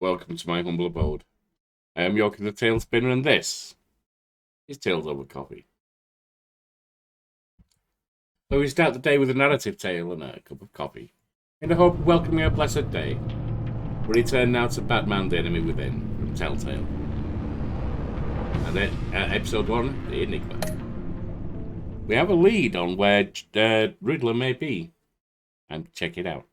Welcome to my humble abode. I am Yorkie the Talespinner, and this is Tales Over Coffee. So we start the day with a narrative tale and a cup of coffee, in the hope of welcoming a blessed day. We return now to Batman the Enemy Within from TellTale. And then, episode 1, The Enigma. We have a lead on where Riddler may be, and check it out.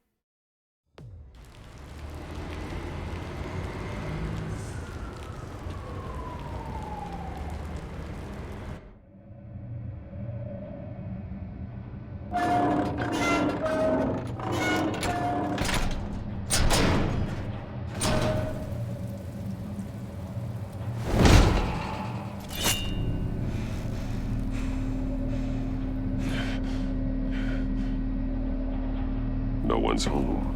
No one's home.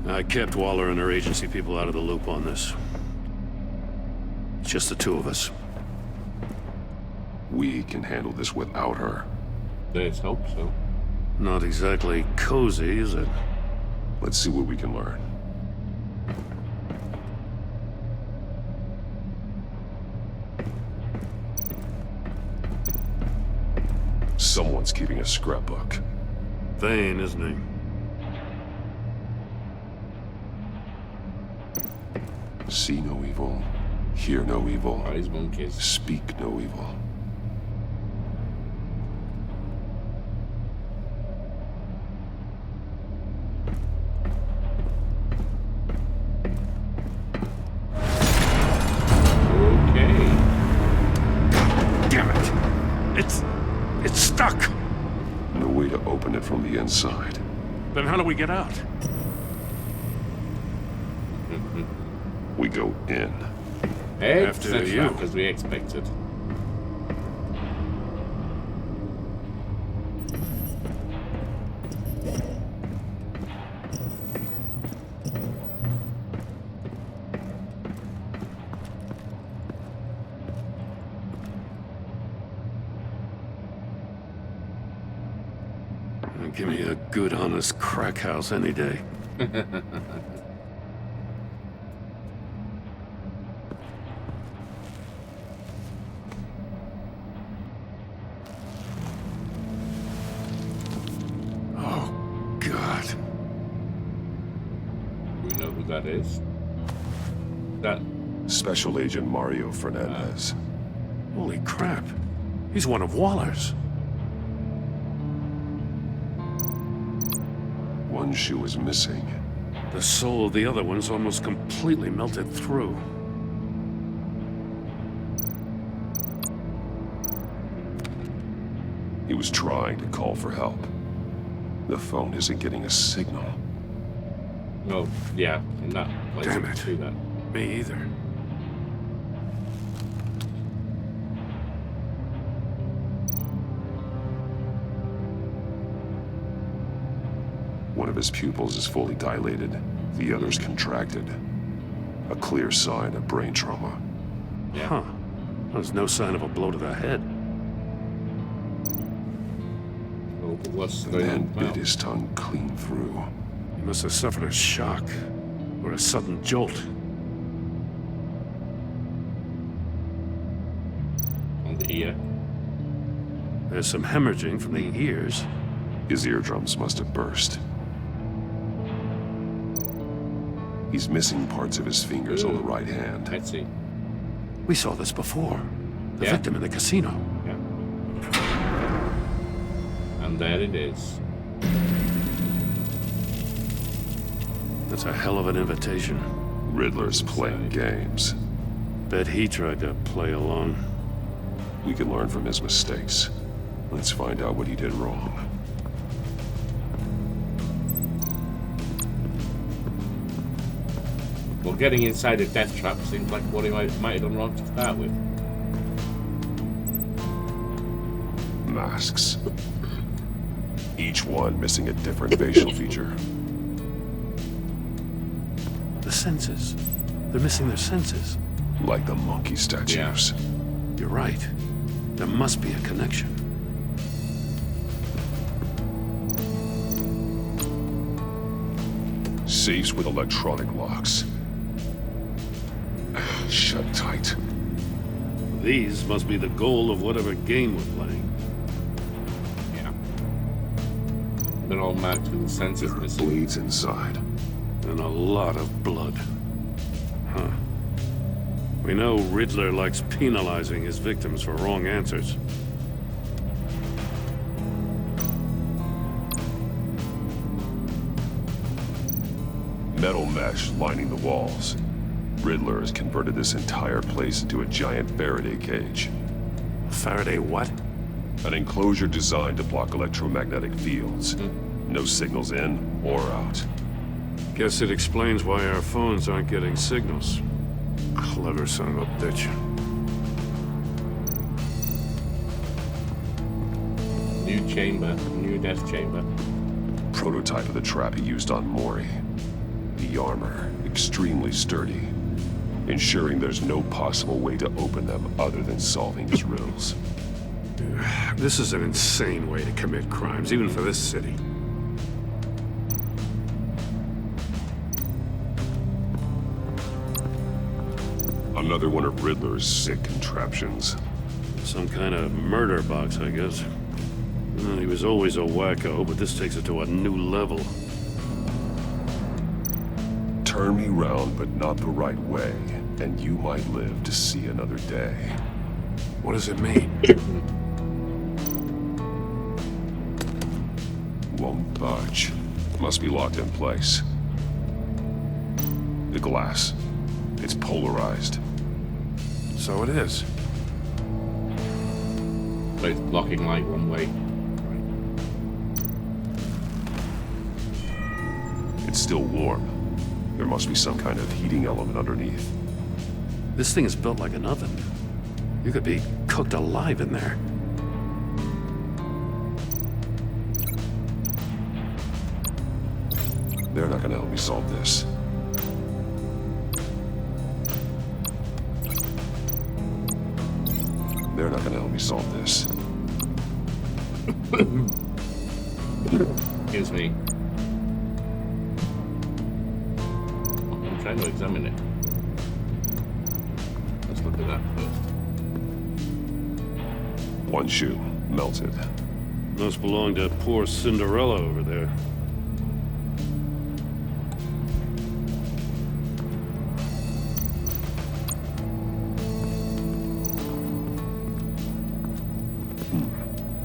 I kept Waller and her agency people out of the loop on this. It's just the two of us. We can handle this without her. Let's hope so. Not exactly cozy, is it? Let's see what we can learn. Someone's keeping a scrapbook. Vain, isn't he? See no evil, hear no evil, Wise monkeys. speak no evil. Okay. Damn it! It's stuck! No way to open it from the inside. Then how do we get out? We go in. After you. As we expected. Give me a good, honest crack house any day. That is. That. Special Agent Mario Fernandez. Holy crap. He's one of Waller's. One shoe is missing. The soul of the other one's almost completely melted through. He was trying to call for help. The phone isn't getting a signal. Oh, yeah, in that place. Damn it. Do that. Me either. One of his pupils is fully dilated, the other's contracted. A clear sign of brain trauma. Yeah. Huh. There's no sign of a blow to the head. Oh, what's The going man on bit now? his tongue clean through. He must have suffered a shock. Or a sudden jolt. On the ear. There's some hemorrhaging from the ears. His eardrums must have burst. He's missing parts of his fingers on the right hand. Let's see. We saw this before. The Yeah. victim in the casino. Yeah. And there it is. That's a hell of an invitation. Riddler's playing games. Bet he tried to play along. We can learn from his mistakes. Let's find out what he did wrong. Well, getting inside a death trap seems like what he might have done wrong to start with. Masks. Each one missing a different facial feature. The senses. They're missing their senses. Like the monkey statues. You're right. There must be a connection. Safes with electronic locks. Shut tight. These must be the goal of whatever game we're playing. Yeah. They're all marked with the sensors There are missing. blades inside. And a lot of blood. Huh. We know Riddler likes penalizing his victims for wrong answers. Metal mesh lining the walls. Riddler has converted this entire place into a giant Faraday cage. Faraday what? An enclosure designed to block electromagnetic fields. No signals in or out. Guess it explains why our phones aren't getting signals. Clever son of a bitch. New chamber, new death chamber. Prototype of the trap he used on Mori. The armor, extremely sturdy, ensuring there's no possible way to open them other than solving his riddles. This is an insane way to commit crimes, even for this city. Another one of Riddler's sick contraptions. Some kind of murder box, I guess. Well, he was always a wacko, but this takes it to a new level. Turn me round, but not the right way, and you might live to see another day. What does it mean? Won't budge. Must be locked in place. The glass. It's polarized. So it is. But it's blocking light one way. It's still warm. There must be some kind of heating element underneath. This thing is built like an oven. You could be cooked alive in there. They're not gonna help me solve this. They're not gonna help me solve this. Excuse me. I'm trying to examine it. Let's look at that first. One shoe, melted. Must belong to poor Cinderella over there.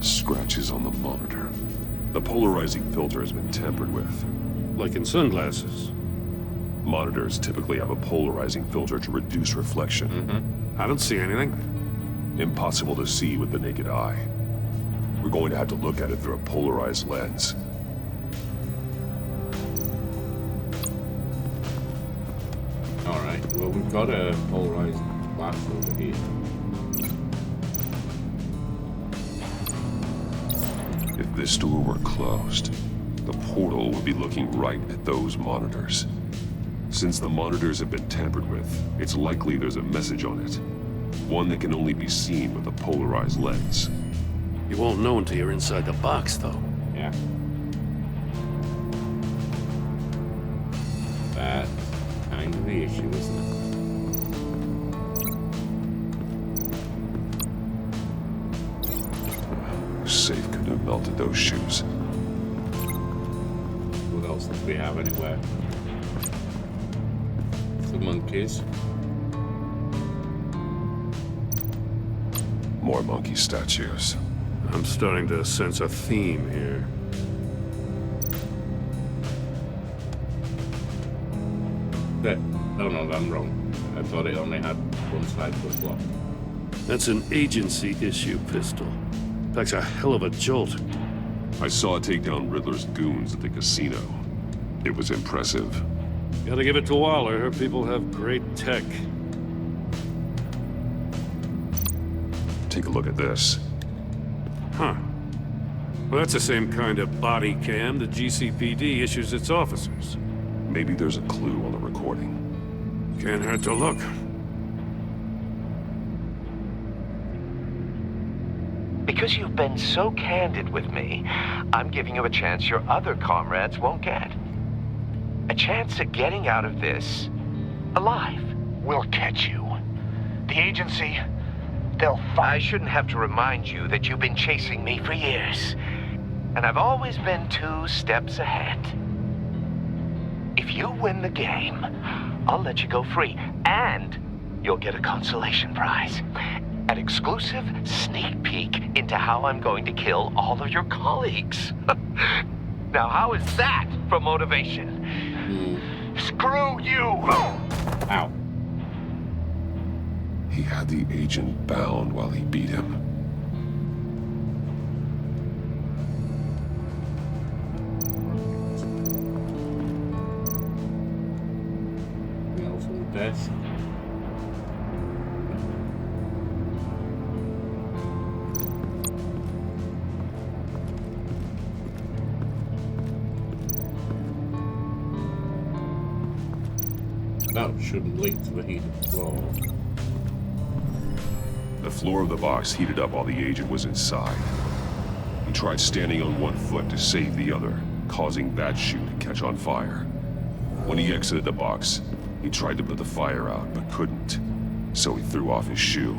Scratches on the monitor. The polarizing filter has been tampered with. Like in sunglasses. Monitors typically have a polarizing filter to reduce reflection. I don't see anything. Impossible to see with the naked eye. We're going to have to look at it through a polarized lens. Alright, well we've got a polarized glass over here. If this door were closed, the portal would be looking right at those monitors. Since the monitors have been tampered with, it's likely there's a message on it. One that can only be seen with a polarized lens. You won't know until you're inside the box, though. Yeah. That's kind of the issue, isn't it? Safe couldn't have melted those shoes. What else did we have anywhere? The monkeys. More monkey statues. I'm starting to sense a theme here. Oh no, I'm wrong. I thought it only had one side was blocked. That's an agency issue pistol. Packs a hell of a jolt. I saw it take down Riddler's goons at the casino. It was impressive. Gotta give it to Waller. Her people have great tech. Take a look at this. Huh. Well, that's the same kind of body cam the GCPD issues its officers. Maybe there's a clue on the recording. Can't hurt to look. Because you've been so candid with me, I'm giving you a chance your other comrades won't get. A chance at getting out of this alive. We'll catch you. The agency, they'll I find... shouldn't have to remind you that you've been chasing me for years. And I've always been 2 steps ahead. If you win the game, I'll let you go free. And you'll get a consolation prize. An exclusive sneak peek into how I'm going to kill all of your colleagues. Now, how is that for motivation? Screw you! Ow. He had the agent bound while he beat him. From the desk. That shouldn't link to the heated floor. The floor of the box heated up while the agent was inside. He tried standing on one foot to save the other, causing that shoe to catch on fire. When he exited the box, he tried to put the fire out, but couldn't. So he threw off his shoe.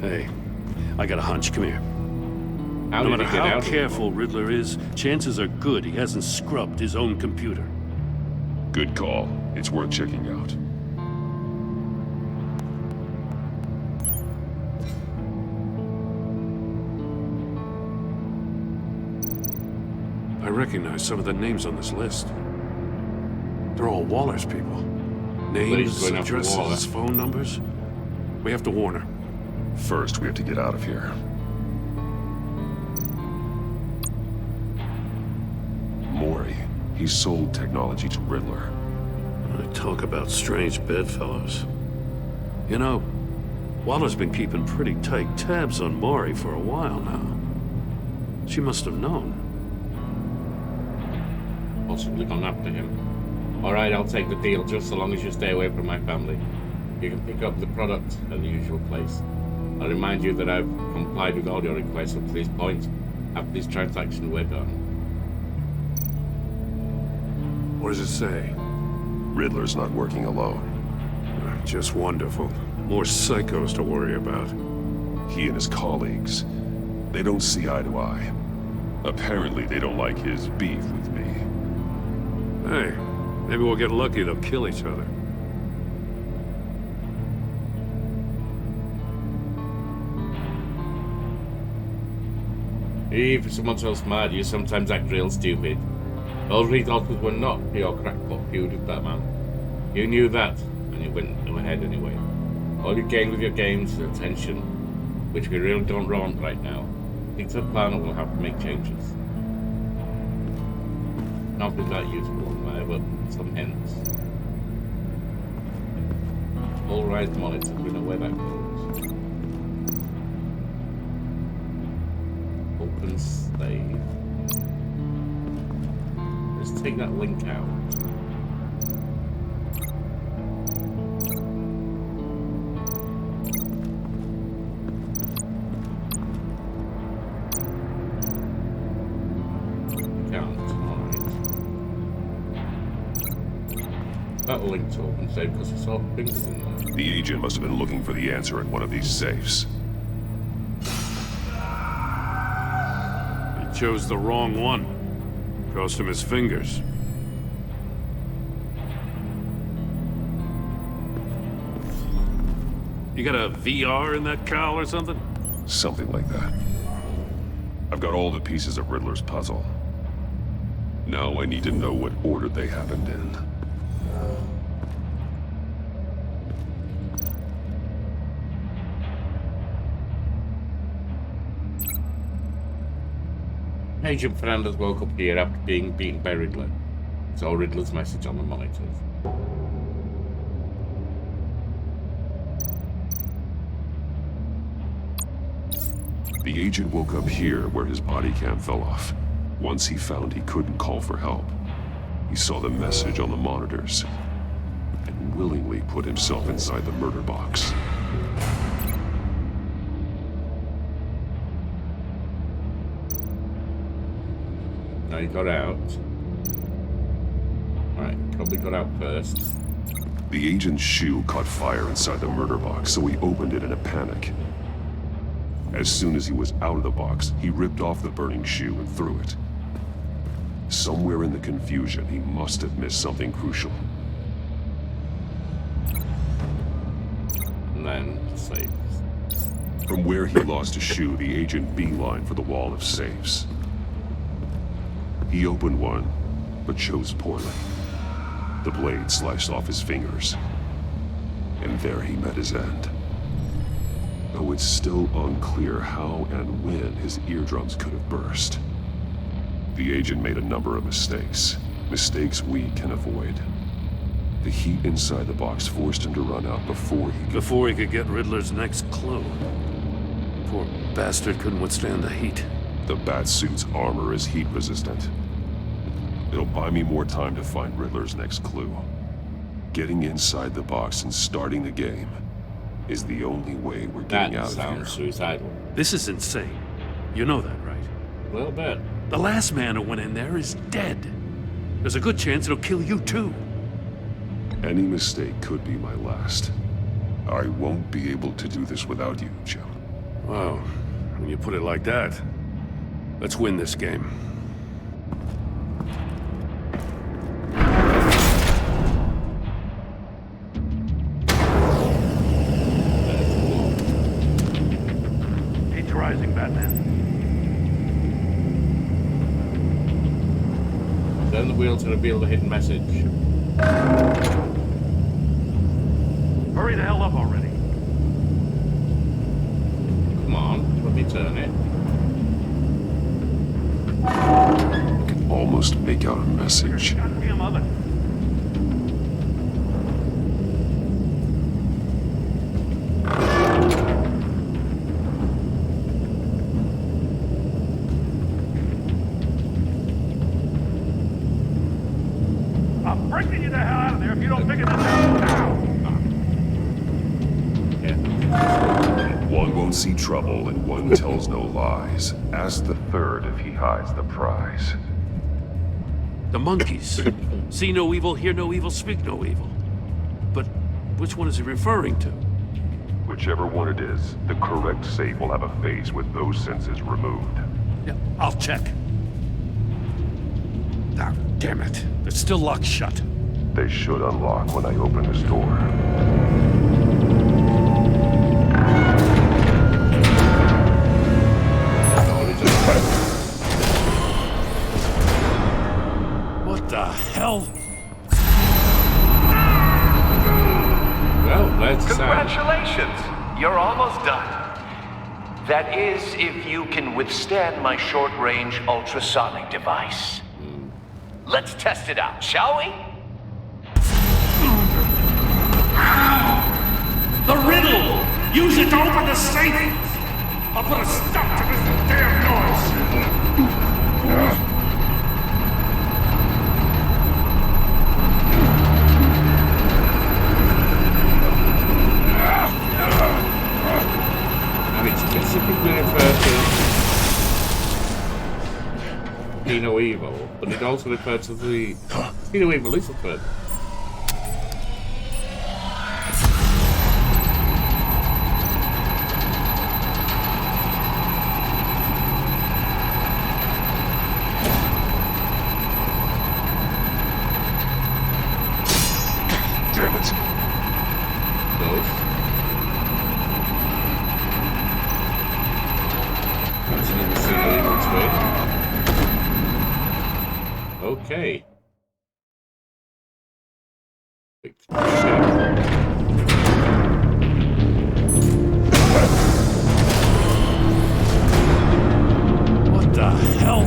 Hey, I got a hunch. Come here. How No did matter he get how out careful Riddler is, chances are good he hasn't scrubbed his own computer. Good call. It's worth checking out. I recognize some of the names on this list. They're all Waller's people. Names, going after Waller. addresses, phone numbers. We have to warn her. First, we have to get out of here. Mori, he sold technology to Riddler. I talk about strange bedfellows. You know, Waller's been keeping pretty tight tabs on Mori for a while now. She must have known. Possibly gone after him. Alright, I'll take the deal just so long as you stay away from my family. You can pick up the product at the usual place. I'll remind you that I've complied with all your requests up to this point. After this transaction, we're done. What does it say? Riddler's not working alone. Just wonderful. More psychos to worry about. He and his colleagues, they don't see eye to eye. Apparently, they don't like his beef with me. Hey, maybe we'll get lucky they'll kill each other. If someone's so smart, you sometimes act real stupid. Those resources were not for your crackpot feud with Batman. You knew that, and you went ahead anyway. All you gain with your games is attention, which we really don't want right now. It's a plan and we'll have to make changes. Not been that useful on there, but some hints. All right, monitor, we know where that goes. Open save. Let's take that link out. That'll link to open save because it's all fingers in there. The agent must have been looking for the answer in one of these safes. He chose the wrong one. Cost him his fingers. You got a VR in that cowl or something? Something like that. I've got all the pieces of Riddler's puzzle. Now I need to know what order they happened in. Agent Fernandez woke up here after being beaten by Riddler. Saw Riddler's message on the monitors. The agent woke up here where his body cam fell off. Once he found he couldn't call for help, he saw the message on the monitors and willingly put himself inside the murder box. Now he got out. Right, probably got out first. The agent's shoe caught fire inside the murder box, so he opened it in a panic. As soon as he was out of the box, he ripped off the burning shoe and threw it. Somewhere in the confusion, he must have missed something crucial. And then save. From where he lost his shoe, the agent beelined for the wall of safes. He opened one, but chose poorly. The blade sliced off his fingers. And there he met his end. Though it's still unclear how and when his eardrums could have burst. The agent made a number of mistakes. Mistakes we can avoid. The heat inside the box forced him to run out before he could get Riddler's next clue. Poor bastard couldn't withstand the heat. The Batsuit's armor is heat resistant. It'll buy me more time to find Riddler's next clue. Getting inside the box and starting the game is the only way we're getting out of here. That sounds suicidal. This is insane. You know that, right? A little bit. The last man who went in there is dead. There's a good chance it'll kill you too. Any mistake could be my last. I won't be able to do this without you, Jim. Wow, when you put it like that, let's win this game. Heat's rising, Batman. Turn the wheel to reveal the hidden message. Hurry the hell up already. Come on, let me turn it. I can almost make out a message. Goddamn oven. I'm breaking you the hell out of there if you don't figure this out now. One won't see trouble and one tells no lies. Ask the third if he hides the prize. The monkeys. See no evil, hear no evil, speak no evil. But which one is he referring to? Whichever one it is, the correct safe will have a face with those senses removed. Yeah, I'll check. Ah, damn it. It's still locked shut. They should unlock when I open this door. What the hell? Well, let's Congratulations! You're almost done. That is, if you can withstand my short-range ultrasonic device. Let's test it out, shall we? The riddle! Use it to open the safe! I'll put a stop to this damn noise! And it's specifically referred to Be No Evil, but it also refers to the Be No Evil is referred. Damn it. Close. That's another single evil twin. Okay. What the hell?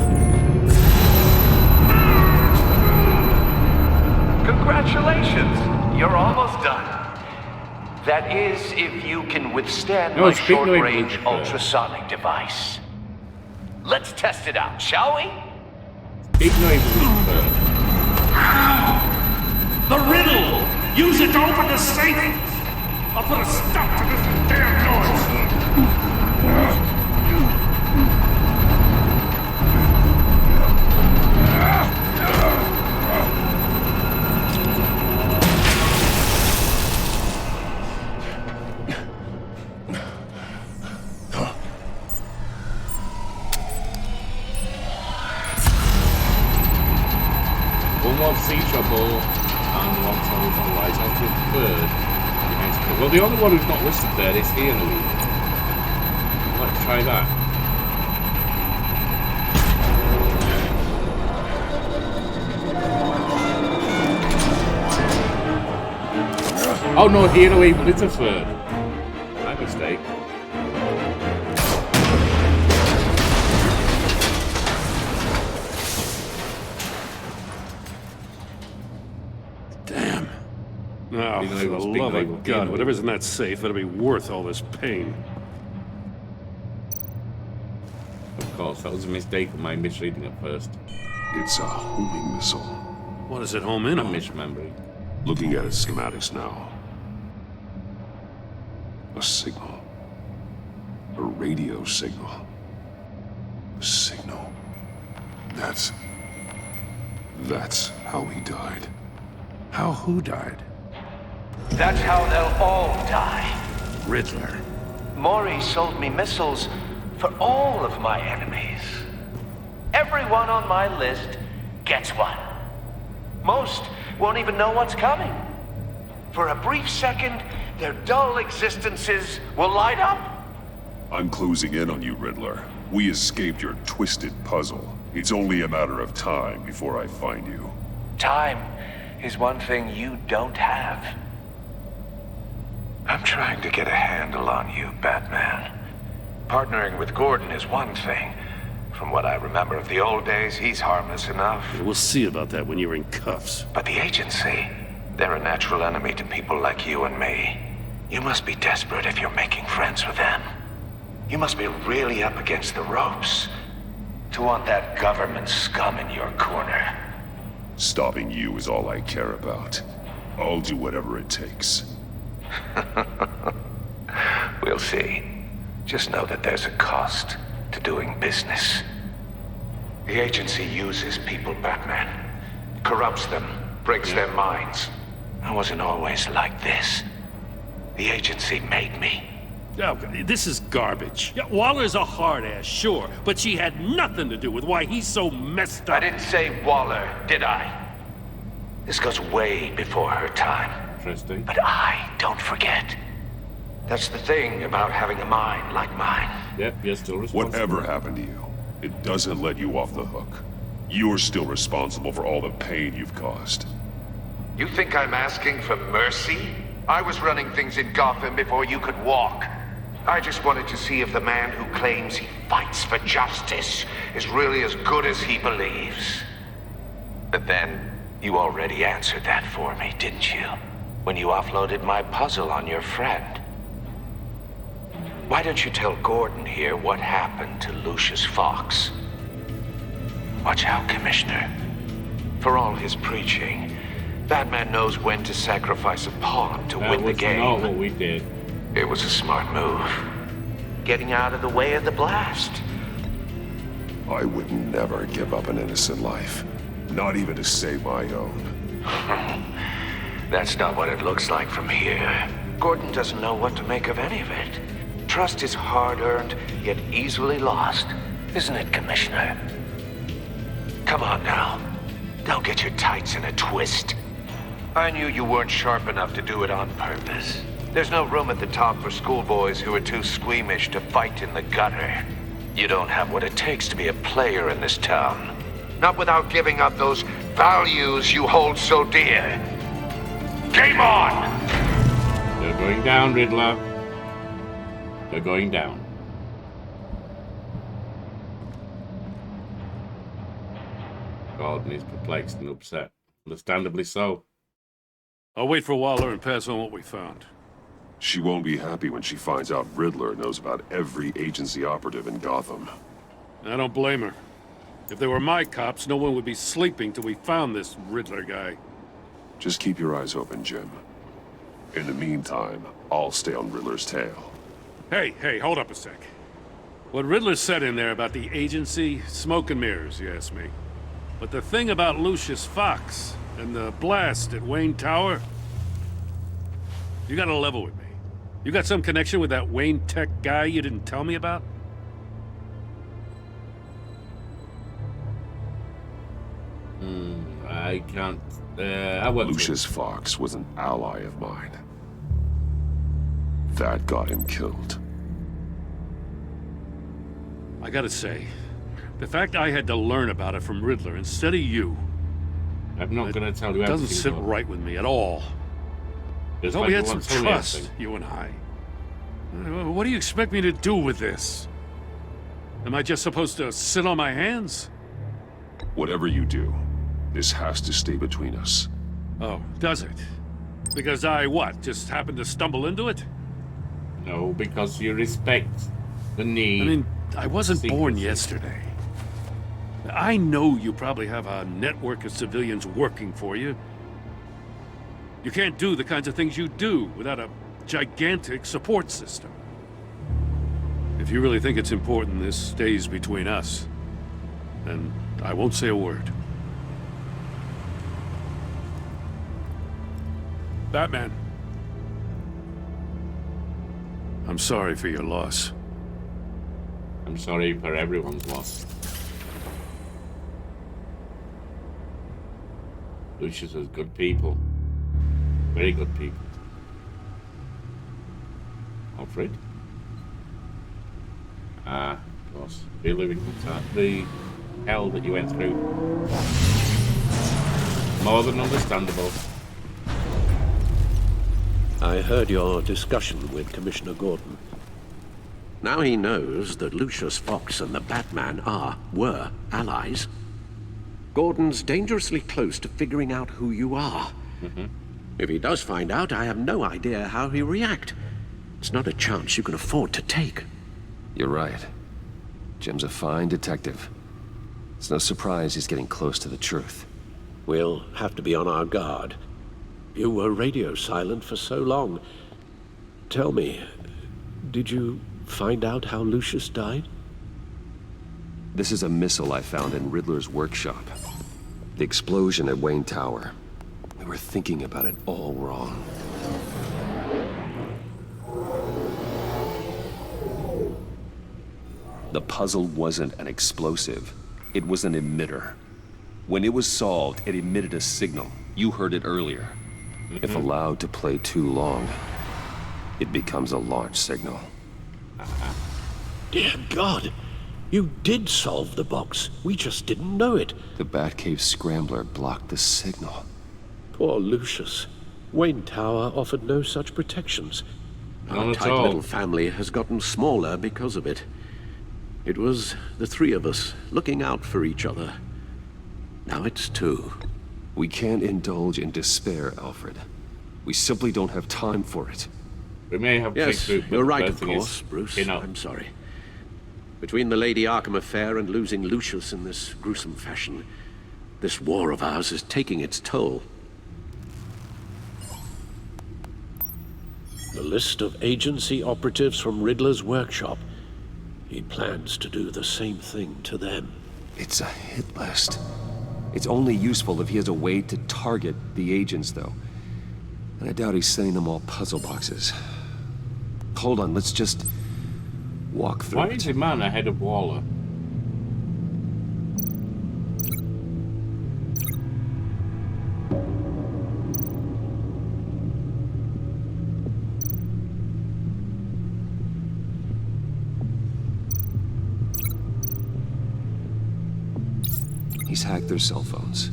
Congratulations! You're almost done. That is, if you can withstand my speak no short-range English, ultrasonic device. Let's test it out, shall we? Big No Evil is referred. The riddle! Use it to open the safe! I'll put a stop to this damn noise! sea trouble and one trouble on right onto the third. Well, the only one who's not listed there is here, Louis. Let's try that. Oh no, Hero Evil is a third. My mistake. Damn. Oh, for the love of God, whatever's in that safe better be worth all this pain. Of course, that was a mistake of my misreading at first. It's a homing missile. What does it home in I'm on? misremembering. Looking at its schematics now. A signal. A radio signal. A signal. That's how he died. How who died? That's how they'll all die. Riddler. Maury sold me missiles for all of my enemies. Everyone on my list gets one. Most won't even know what's coming. For a brief second, their dull existences will light up. I'm closing in on you, Riddler. We escaped your twisted puzzle. It's only a matter of time before I find you. Time is one thing you don't have. I'm trying to get a handle on you, Batman. Partnering with Gordon is one thing. From what I remember of the old days, he's harmless enough. We'll see about that when you're in cuffs. But the agency, they're a natural enemy to people like you and me. You must be desperate if you're making friends with them. You must be really up against the ropes to want that government scum in your corner. Stopping you is all I care about. I'll do whatever it takes. We'll see. Just know that there's a cost to doing business. The agency uses people, Batman. Corrupts them, breaks their minds. I wasn't always like this. The agency made me. Oh, this is garbage. Yeah, Waller's a hard-ass, sure, but she had nothing to do with why he's so messed up. I didn't say Waller, did I? This goes way before her time. Interesting. But I don't forget. That's the thing about having a mind like mine. Yep, you're still responsible. Whatever happened to you, it doesn't let you off the hook. You're still responsible for all the pain you've caused. You think I'm asking for mercy? I was running things in Gotham before you could walk. I just wanted to see if the man who claims he fights for justice is really as good as he believes. But then, you already answered that for me, didn't you? When you offloaded my puzzle on your friend. Why don't you tell Gordon here what happened to Lucius Fox? Watch out, Commissioner. For all his preaching, Batman knows when to sacrifice a pawn to win the game. That was not what we did. It was a smart move. Getting out of the way of the blast. I would never give up an innocent life. Not even to save my own. That's not what it looks like from here. Gordon doesn't know what to make of any of it. Trust is hard-earned, yet easily lost. Isn't it, Commissioner? Come on now. Don't get your tights in a twist. I knew you weren't sharp enough to do it on purpose. There's no room at the top for schoolboys who are too squeamish to fight in the gutter. You don't have what it takes to be a player in this town. Not without giving up those values you hold so dear. Game on! They're going down, Riddler. They're going down. Gordon is perplexed and upset. Understandably so. I'll wait for Waller and pass on what we found. She won't be happy when she finds out Riddler knows about every agency operative in Gotham. I don't blame her. If they were my cops, no one would be sleeping till we found this Riddler guy. Just keep your eyes open, Jim. In the meantime, I'll stay on Riddler's tail. Hey, hold up a sec. What Riddler said in there about the agency, smoke and mirrors, you ask me. But the thing about Lucius Fox and the blast at Wayne Tower, you gotta level with me. You got some connection with that Wayne Tech guy you didn't tell me about? I can't. I work. Lucius Fox was an ally of mine. That got him killed. I gotta say, the fact I had to learn about it from Riddler instead of you, I'm not going to tell you everything. doesn't sit but right with me at all. just Thought like we you had some won't tell me trust, everything. you and I. What do you expect me to do with this? Am I just supposed to sit on my hands? Whatever you do, this has to stay between us. Oh, does it? Because I, what, just happened to stumble into it? No, because you respect the need. I mean, I wasn't born secrecy. yesterday. I know you probably have a network of civilians working for you. You can't do the kinds of things you do without a gigantic support system. If you really think it's important this stays between us, then I won't say a word. Batman. I'm sorry for your loss. I'm sorry for everyone's loss. Lucius is good people. Very good people. Alfred? Of course. Reliving the hell that you went through. More than understandable. I heard your discussion with Commissioner Gordon. Now he knows that Lucius Fox and the Batman were allies. Gordon's dangerously close to figuring out who you are. If he does find out, I have no idea how he'll react. It's not a chance you can afford to take. You're right. Jim's a fine detective. It's no surprise he's getting close to the truth. We'll have to be on our guard. You were radio silent for so long. Tell me, did you find out how Lucius died? This is a missile I found in Riddler's workshop. The explosion at Wayne Tower. We were thinking about it all wrong. The puzzle wasn't an explosive. It was an emitter. When it was solved, it emitted a signal. You heard it earlier. If allowed to play too long, it becomes a launch signal. Dear God, you did solve the box. We just didn't know it. The Batcave scrambler blocked the signal. Poor Lucius. Wayne Tower offered no such protections. None Our at tight all. little family has gotten smaller because of it. It was the three of us looking out for each other. Now it's two. We can't indulge in despair, Alfred. We simply don't have time for it. We may have Yes, breakthrough, but you're the right, bad of thing is, course, Bruce. you know, I'm sorry. Between the Lady Arkham affair and losing Lucius in this gruesome fashion, this war of ours is taking its toll. The list of agency operatives from Riddler's workshop. He plans to do the same thing to them. It's a hit list. It's only useful if he has a way to target the agents, though. And I doubt he's sending them all puzzle boxes. Hold on, let's just walk through why it. is a man ahead of Waller? He's hacked their cell phones.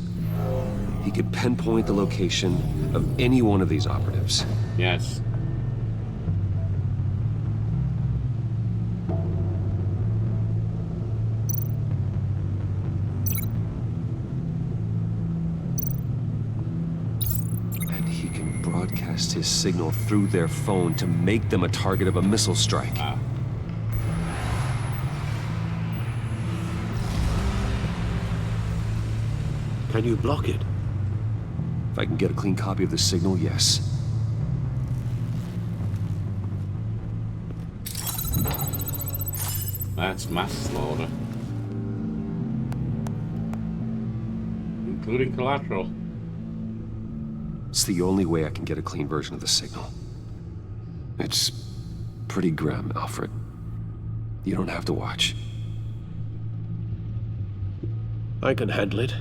He could pinpoint the location of any one of these operatives. Yes. And he can broadcast his signal through their phone to make them a target of a missile strike. Can you block it? If I can get a clean copy of the signal, yes. That's mass slaughter. Including collateral. It's the only way I can get a clean version of the signal. It's pretty grim, Alfred. You don't have to watch. I can handle it.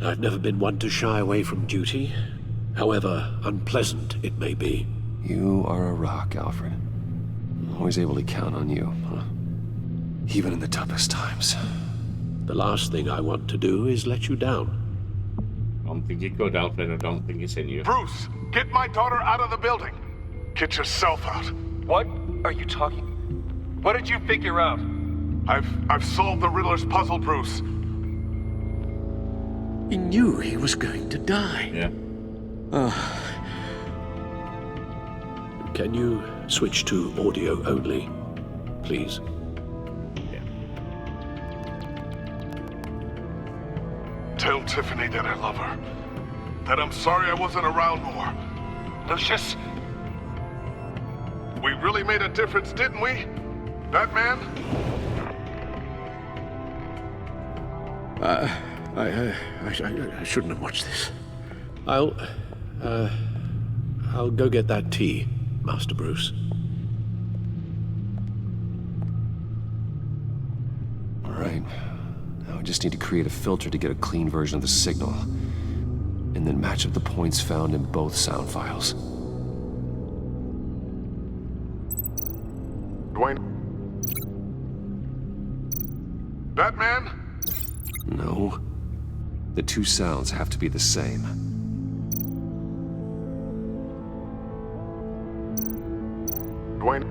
I've never been one to shy away from duty, however unpleasant it may be. You are a rock, Alfred. Always able to count on you, huh? Even in the toughest times. The last thing I want to do is let you down. I don't think you could, Alfred. I don't think it's in you. Bruce, get my daughter out of the building. Get yourself out. What are you talking? What did you figure out? I've solved the Riddler's puzzle, Bruce. He knew he was going to die. Yeah. Can you switch to audio only, please? Tell Tiffany that I love her. That I'm sorry I wasn't around more. Lucius? We really made a difference, didn't we? Batman? I shouldn't have watched this. I'll go get that tea, Master Bruce. All right. Now I just need to create a filter to get a clean version of the signal. And then match up the points found in both sound files. Dwayne? Batman? No. The two sounds have to be the same. Dwayne?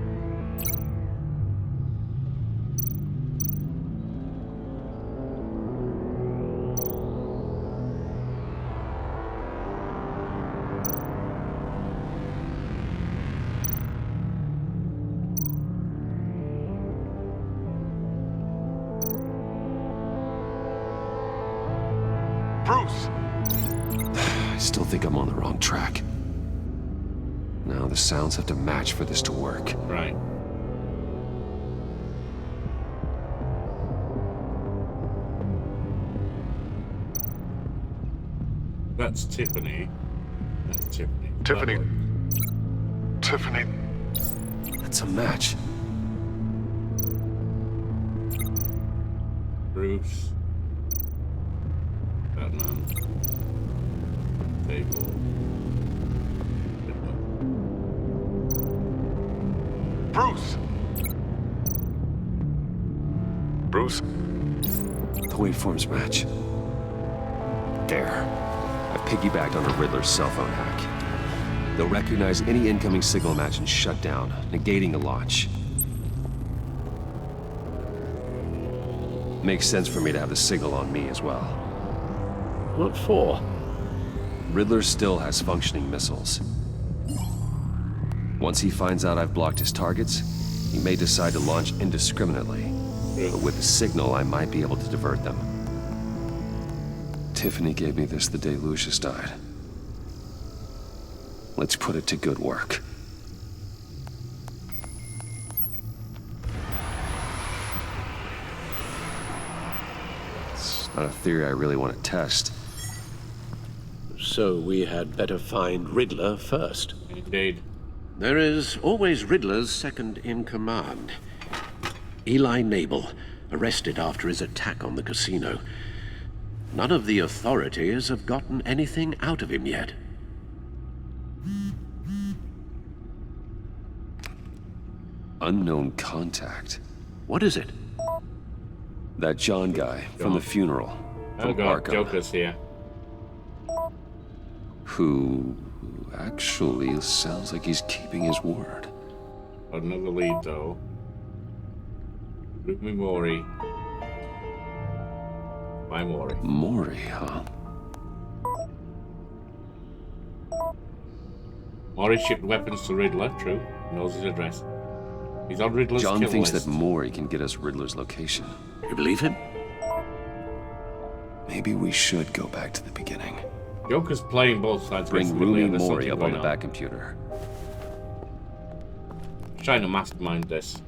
Bruce! I still think I'm on the wrong track. Now the sounds have to match for this to work. Right. That's Tiffany. That's Tiffany. Tiffany. Tiffany. That's a match. Bruce. Batman. Table. Bruce! Bruce? The waveforms match. There. I've piggybacked on a Riddler's cell phone hack. They'll recognize any incoming signal match and shut down, negating the launch. Makes sense for me to have the signal on me as well. What for? Riddler still has functioning missiles. Once he finds out I've blocked his targets, he may decide to launch indiscriminately. But with the signal, I might be able to divert them. Tiffany gave me this the day Lucius died. Let's put it to good work. It's not a theory I really want to test. So we had better find Riddler first. Indeed. There is always Riddler's second in command. Eli Nabel, arrested after his attack on the casino. None of the authorities have gotten anything out of him yet. Unknown contact. What is it? That John guy from the funeral. Oh From god, Arkham. Joker's here. Who actually sounds like he's keeping his word. Another lead though. Rumi Mori. By Mori. Mori, huh? Mori shipped weapons to Riddler, true. Knows his address. He's on Riddler's John kill thinks list. that Mori can get us Riddler's location. You believe him? Maybe we should go back to the beginning. Joker's playing both sides. Bring basically, Rumi and there's Mori something up on going the back computer. Trying to mastermind this.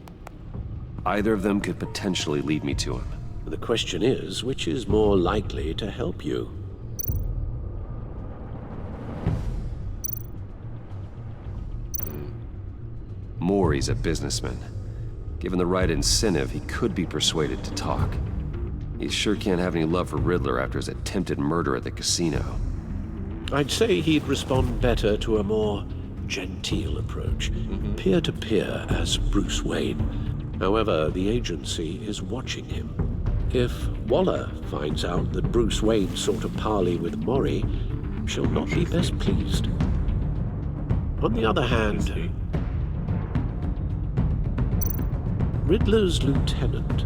Either of them could potentially lead me to him. The question is, which is more likely to help you? Mori's a businessman. Given the right incentive, he could be persuaded to talk. He sure can't have any love for Riddler after his attempted murder at the casino. I'd say he'd respond better to a more genteel approach, peer-to-peer as Bruce Wayne. However, the agency is watching him. If Waller finds out that Bruce Wayne sought a parley with Mori, she'll not be best pleased. On the other hand, Riddler's lieutenant,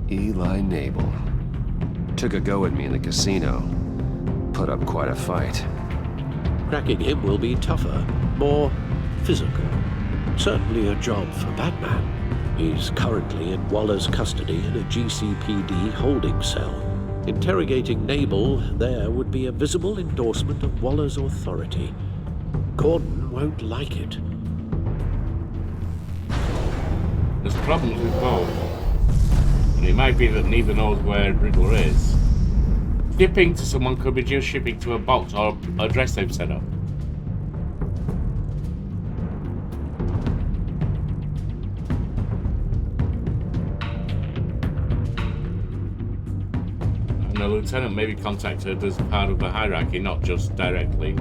Eli Nabel, took a go at me in the casino. Put up quite a fight. cracking him will be tougher, more physical. Certainly a job for Batman. He's currently in Waller's custody in a GCPD holding cell. Interrogating Nabel there would be a visible endorsement of Waller's authority. Gordon won't like it. There's problems with both. And it might be that neither knows where Riddler is. Shipping to someone could be just shipping to a box or address they've set up. And the lieutenant may be contacted as part of the hierarchy, not just directly.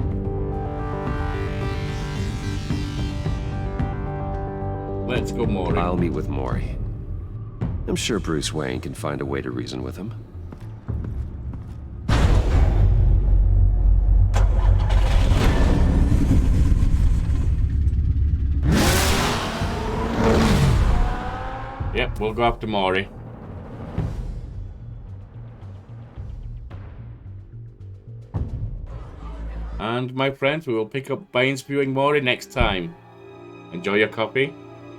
Let's go, Mori. I'll meet with Mori. I'm sure Bruce Wayne can find a way to reason with him. Yep, we'll go after Mori. And my friends, we will pick up by interviewing Mori next time. Enjoy your coffee,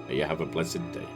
and you have a blessed day.